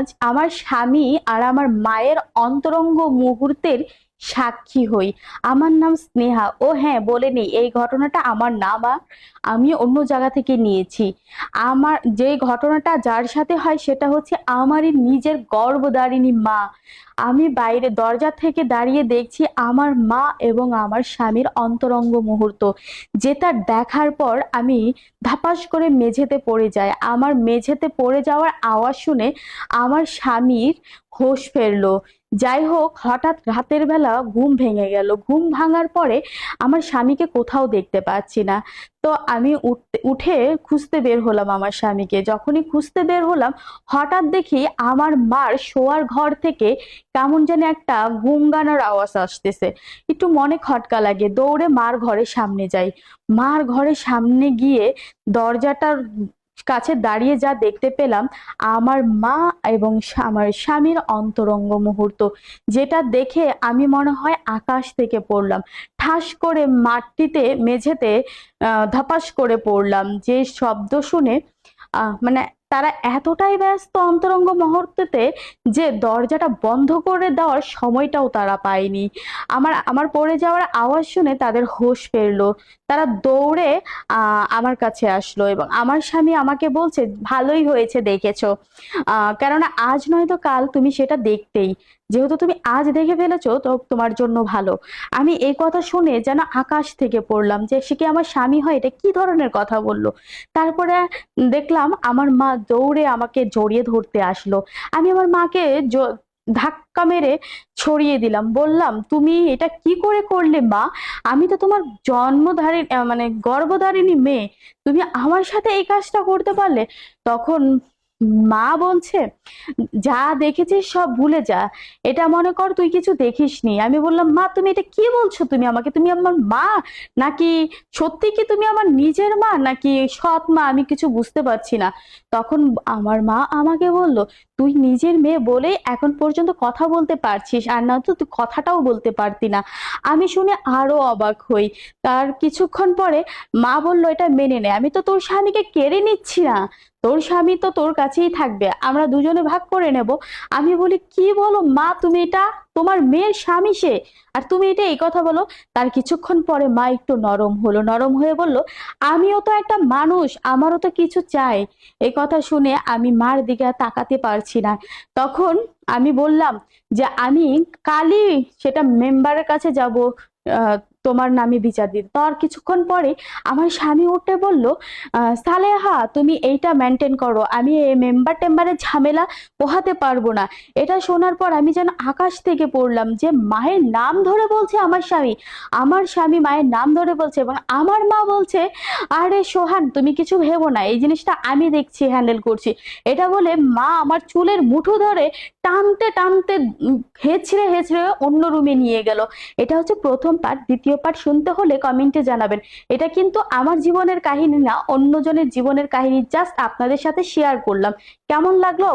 আজ আমার স্বামী আর আমার মায়ের অন্তরঙ্গ মুহূর্তের সাক্ষী হই। আমার নাম স্নেহা। ও হ্যাঁ, বলে নেই এই ঘটনাটা আমার না, বা আমি অন্য জায়গা থেকে নিয়েছি। আমার যে ঘটনাটা যার সাথে হয় সেটা হচ্ছে আমারই নিজের গর্ভধারিণী মা। আমি বাইরে দরজা থেকে দাঁড়িয়ে দেখছি আমার মা এবং আমার স্বামীর অন্তরঙ্গ মুহূর্ত, যেটা দেখার পর আমি ধাপাস করে মেঝেতে পড়ে যায়। আমার মেঝেতে পড়ে যাওয়ার আওয়াজ শুনে আমার স্বামীর হোশ ফিরলো। যাই হোক, হঠাৎ রাতের বেলা ঘুম ভেঙে গেল। ঘুম ভাঙার পরে আমার স্বামীকে কোথাও দেখতে পাচ্ছি না। তো আমি উঠে খুঁজতে বের হলাম আমার স্বামীকে। যখনই খুঁজতে বের হলাম, হঠাৎ দেখি আমার মার শোয়ার ঘর থেকে কেমন যেন একটা গুনগানোর আওয়াজ আসতেছে। একটু মনে খটকা লাগে, দৌড়ে মার ঘরের সামনে যাই। মার ঘরের সামনে গিয়ে দরজাটার কাছে দাঁড়িয়ে যা দেখতে পেলাম, আমার মা এবং আমার স্বামীর অন্তরঙ্গ মুহূর্ত, যেটা দেখে আমি মনে হয় আকাশ থেকে পড়লাম। ঠাস করে মাটিতে মেঝেতে ধপাস করে পড়লাম। যে শব্দ শুনে মানে তারা এতটাই ব্যস্ত অন্তরঙ্গ মুহূর্ততে যে দরজাটা বন্ধ করে দেওয়ার সময়টাও তারা পায়নি। আমার আমার পড়ে যাওয়ার আওয়াজ শুনে তাদের হোশ ফিরলো। তারা দৌড়ে আমার কাছে আসলো এবং আমার স্বামী আমাকে বলছে, ভালোই হয়েছে দেখেছো, কেননা আজ নয়তো কাল তুমি সেটা দেখতেই। যেহেতু তুমি আজ দেখে ফেলেছো তো তোমার জন্য ভালো। আমি এই কথা শুনে যেন আকাশ থেকে পড়লাম, যে সে কি আমার স্বামী হয়, এটা কি ধরনের কথা বললো। তারপরে দেখলাম আমার মা দৌড়ে আমাকে জড়িয়ে ধরতে আসলো। আমি আমার মাকে ধাক্কা মেরে ছড়িয়ে দিলাম, বললাম তুমি এটা কি করে করলে মা? আমি তো তোমার জন্মধারী মানে গর্ভধারিণী মেয়ে, তুমি আমার সাথে এই কাজটা করতে পারলে? তখন মা বলছে, যা দেখেছিস সব ভুলে যা, এটা মনে কর তুই কিছু দেখিসনি। আমি বললাম, মা তুমি এটা কি বলছো? তুমি আমাকে, তুমি আমার মা নাকি সত্যি কি তুমি আমার নিজের মা নাকি সৎ মা? আমি কিছু বুঝতে পারছি না। তখন আমার মা আমাকে বলল, তুই নিজের মেয়ে বলেই এখন পর্যন্ত কথা বলতে পারছিস, আর না তো তুই কথাটাও বলতে পারতি না। আমি শুনে আরো অবাক হই। তার কিছুক্ষণ পরে মা বলল, এটা মেনে নে, আমি তো তোর স্বামীকে কেড়ে নিচ্ছি না, তোর স্বামী তো তোর কাছেই থাকবে, আমরা দুজনে ভাগ করে নেব। আমি বলি, কি বলো মা তুমি? এটা তোমার মেয়ের স্বামী সে, আর তুমি এটা এই কথা বলো? তার কিছুক্ষণ পরে মা একটু নরম হলো, নরম হয়ে বলল, আমিও তো একটা মানুষ, আমারও তো কিছু চাই। এই কথা শুনে আমি মার দিকে আর তাকাতে পারছি না। তখন আমি বললাম যে আমি কালই সেটা মেম্বারের কাছে যাব, আহ, তোমার নামে বিচার দিতে। তার কিছুক্ষণ পরে আমার স্বামী উঠে বলল, সালেহা তুমি এইটা মেনটেন করো, আমি এই মেম্বার টেম্বারের ঝামেলা পোহাতে পারবো না। এটা শোনার পর আমি যেন আকাশ থেকে পড়লাম, যে মায়ের নাম ধরে বলছে আমার স্বামী, আমার স্বামী মায়ের নাম ধরে বলছে, এবং আমার মা বলছে, আরে সোহান তুমি কিছু ভেবো না, এই জিনিসটা আমি দেখছি, হ্যান্ডেল করছি। এটা বলে মা আমার চুলের মুঠো ধরে টানতে টানতে হেঁচড়ে হেঁচড়ে অন্য রুমে নিয়ে গেল। এটা হচ্ছে প্রথম পার্ট। দ্বিতীয় পার্ট শুনতে হলে কমেন্টে জানাবেন। এটা কিন্তু আমার জীবনের কাহিনী না, অন্যজনের জীবনের কাহিনী, জাস্ট আপনাদের সাথে শেয়ার করলাম। কেমন লাগলো?